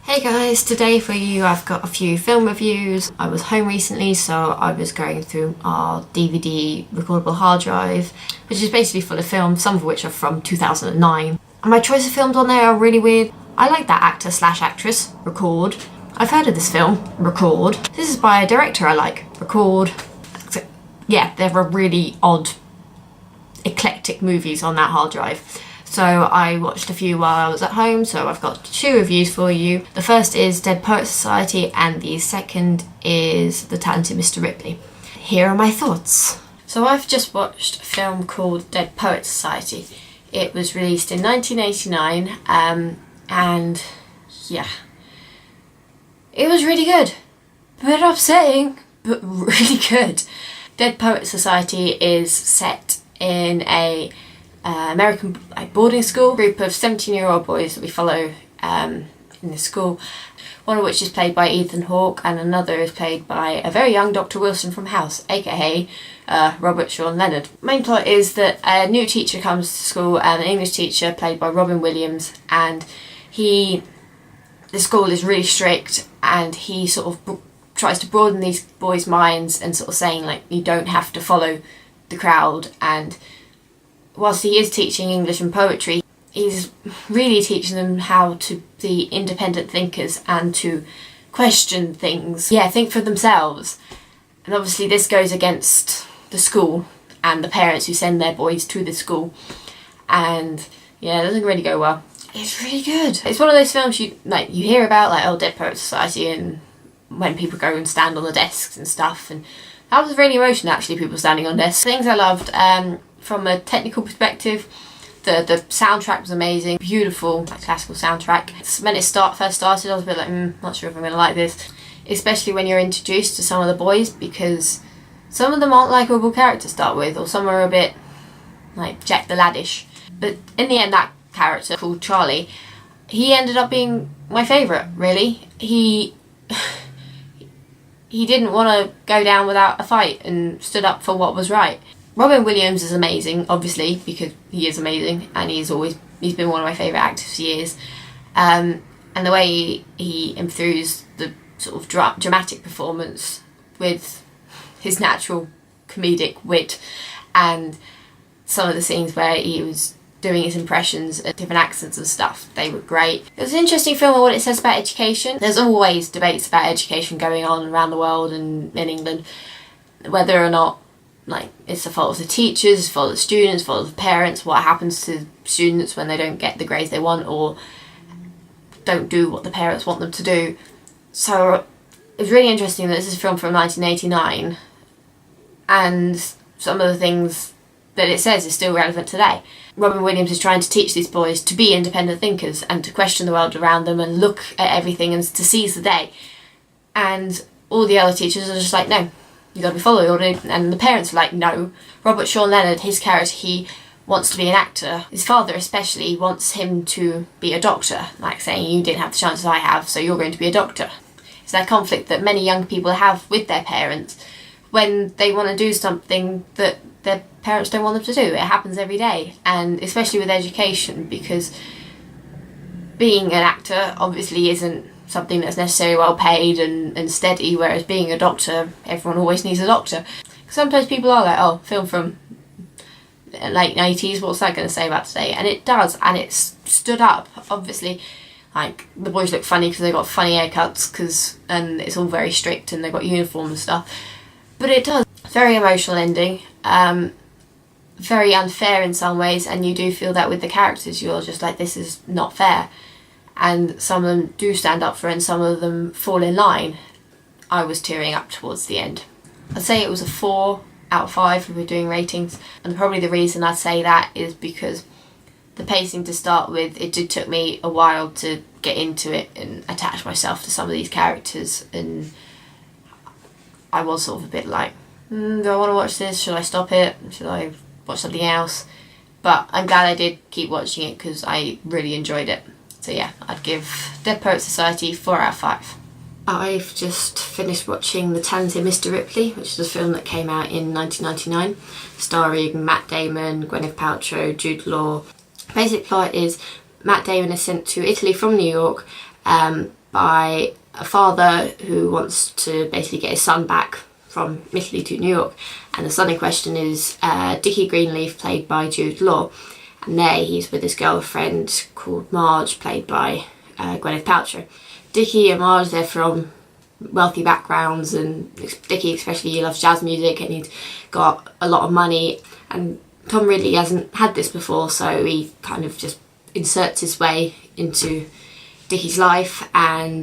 Hey guys, today for you I've got a few film reviews. I was home recently, so I was going through our DVD recordable hard drive, which is basically full of films, some of which are from 2009. And my choice of films on there are really weird. I like that actor slash actress, Record. I've heard of this film, Record. This is by a director I like, Record. Yeah, there are really odd, eclectic movies on that hard drive. So I watched a few while I was at home, so I've got two reviews for you. The first is Dead Poets Society and the second is The Talented Mr Ripley. Here are my thoughts. So I've just watched a film called Dead Poets Society. It was released in 1989 and yeah, it was really good. A bit upsetting, but really good. Dead Poets Society is set in a American boarding school, group of 17-year-old boys that we follow in the school, one of which is played by Ethan Hawke and another is played by a very young Dr. Wilson from House, aka Robert Sean Leonard. Main plot is that a new teacher comes to school, an English teacher played by Robin Williams, and the school is really strict and he sort of tries to broaden these boys' minds and sort of saying like you don't have to follow the crowd, and whilst he is teaching English and poetry, he's really teaching them how to be independent thinkers and to question things. Yeah, think for themselves. And obviously this goes against the school and the parents who send their boys to the school. And yeah, it doesn't really go well. It's really good. It's one of those films you hear about, like, oh, Dead Poets Society, and when people go and stand on the desks and stuff. And that was really emotional, actually, people standing on desks. Things I loved, from a technical perspective, the soundtrack was amazing, beautiful, like, classical soundtrack. When it first started, I was a bit like, not sure if I'm going to like this, especially when you're introduced to some of the boys, because some of them aren't likeable characters to start with, or some are a bit like Jack the Laddish. But in the end, that character called Charlie, he ended up being my favourite, really. He didn't want to go down without a fight and stood up for what was right. Robin Williams is amazing, obviously, because he is amazing and he's been one of my favourite actors for years. And the way he improves the sort of dramatic performance with his natural comedic wit, and some of the scenes where he was doing his impressions at different accents and stuff, they were great. It was an interesting film and what it says about education. There's always debates about education going on around the world and in England, whether or not it's the fault of the teachers, the fault of the students, the fault of the parents, what happens to students when they don't get the grades they want or don't do what the parents want them to do. So it was really interesting that this is a film from 1989 and some of the things that it says is still relevant today. Robin Williams is trying to teach these boys to be independent thinkers and to question the world around them and look at everything and to seize the day. And all the other teachers are just like, no, you got to be following order. And the parents are like, no. Robert Sean Leonard, his character, he wants to be an actor. His father especially wants him to be a doctor, like saying you didn't have the chances I have, so you're going to be a doctor. It's that conflict that many young people have with their parents when they want to do something that their parents don't want them to do. It happens every day, and especially with education, because being an actor obviously isn't something that's necessarily well paid and steady, whereas being a doctor, everyone always needs a doctor. Sometimes people are like, oh, film from late 80s, what's that going to say about today? And it does, and it's stood up. Obviously, like, the boys look funny because they've got funny haircuts, and it's all very strict and they've got uniform and stuff, but it does. Very emotional ending, very unfair in some ways, and you do feel that with the characters. You're just like, this is not fair. And some of them do stand up for it and some of them fall in line. I was tearing up towards the end. I'd say it was a 4 out of 5 if we're doing ratings, and probably the reason I'd say that is because the pacing to start with, it did took me a while to get into it and attach myself to some of these characters, and I was sort of a bit like, do I want to watch this? Should I stop it? Should I watch something else? But I'm glad I did keep watching it because I really enjoyed it. So yeah, I'd give Dead Poets Society 4 out of 5. I've just finished watching The Talented Mr Ripley, which is a film that came out in 1999, starring Matt Damon, Gwyneth Paltrow, Jude Law. Basic plot is Matt Damon is sent to Italy from New York by a father who wants to basically get his son back from Italy to New York, and the son in question is Dickie Greenleaf, played by Jude Law, and there he's with his girlfriend called Marge, played by Gwyneth Paltrow. Dickie and Marge, they're from wealthy backgrounds, and Dickie especially, he loves jazz music and he's got a lot of money, and Tom Ridley hasn't had this before, so he kind of just inserts his way into Dickie's life and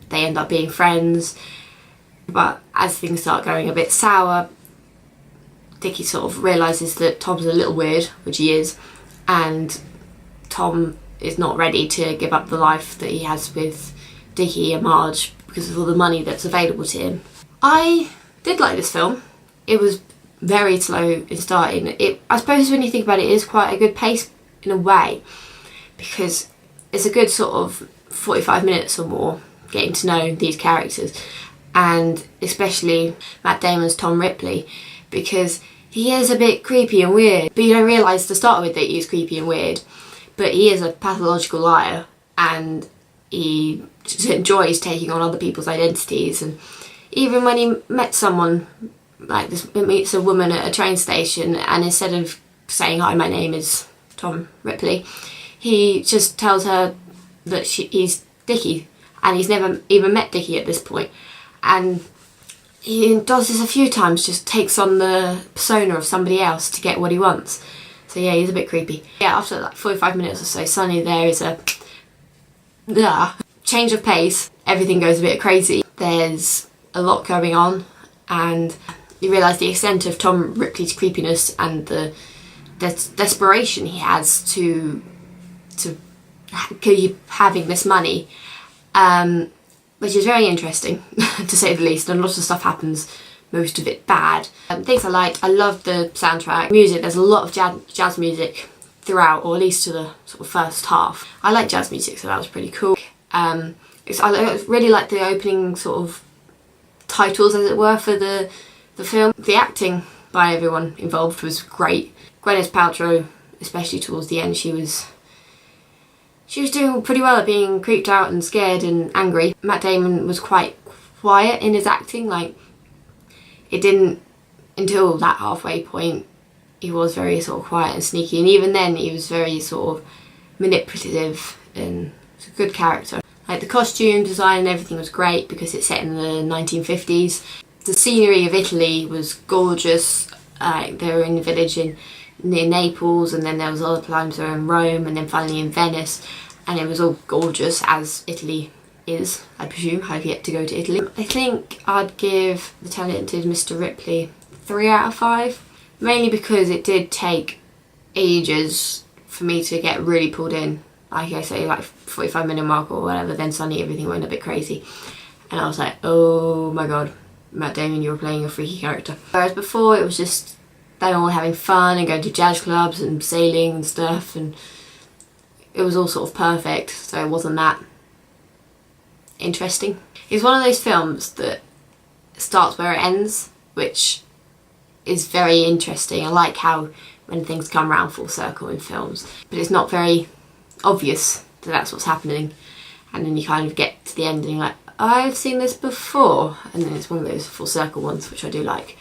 they end up being friends. But as things start going a bit sour, Dickie sort of realises that Tom's a little weird, which he is, and Tom is not ready to give up the life that he has with Dickie and Marge because of all the money that's available to him. I did like this film. It was very slow in starting. I suppose when you think about it, it is quite a good pace in a way, because it's a good sort of 45 minutes or more getting to know these characters, and especially Matt Damon's Tom Ripley, because he is a bit creepy and weird, but you don't realise to start with that he is creepy and weird, but he is a pathological liar and he just enjoys taking on other people's identities. And even when he met someone like this, he meets a woman at a train station, and instead of saying, "Hi, my name is Tom Ripley," he just tells her that he's Dickie, and he's never even met Dickie at this point. And he does this a few times, just takes on the persona of somebody else to get what he wants. So yeah, he's a bit creepy. Yeah, after like 45 minutes or so, suddenly there is a change of pace. Everything goes a bit crazy. There's a lot going on, and you realise the extent of Tom Ripley's creepiness and the desperation he has to keep having this money, which is very interesting to say the least, and lots of stuff happens, most of it bad. Things I liked, I loved the soundtrack. Music, there's a lot of jazz music throughout, or at least to the sort of first half. I like jazz music, so that was pretty cool. I really liked the opening sort of titles, as it were, for the film. The acting by everyone involved was great. Gwyneth Paltrow, especially towards the end, she was doing pretty well at being creeped out and scared and angry. Matt Damon was quite quiet in his acting, like it didn't, until that halfway point, he was very sort of quiet and sneaky, and even then he was very sort of manipulative, and it's a good character. Like the costume design and everything was great because it's set in the 1950s. The scenery of Italy was gorgeous. They were in a village near Naples, and then there was other times they were in Rome, and then finally in Venice, and it was all gorgeous, as Italy is, I presume. I've yet to go to Italy. I think I'd give The Talented Mr Ripley 3 out of 5, mainly because it did take ages for me to get really pulled in. Like I say, like 45-minute mark or whatever, then suddenly everything went a bit crazy, and I was like, oh my god, Matt Damon, you were playing a freaky character. Whereas before it was just them all having fun and going to jazz clubs and sailing and stuff, and it was all sort of perfect, so it wasn't that interesting. It's one of those films that starts where it ends, which is very interesting. I like how when things come round full circle in films, but it's not very obvious that that's what's happening, and then you kind of get to the end and you're like, I've seen this before, and then it's one of those full circle ones, which I do like.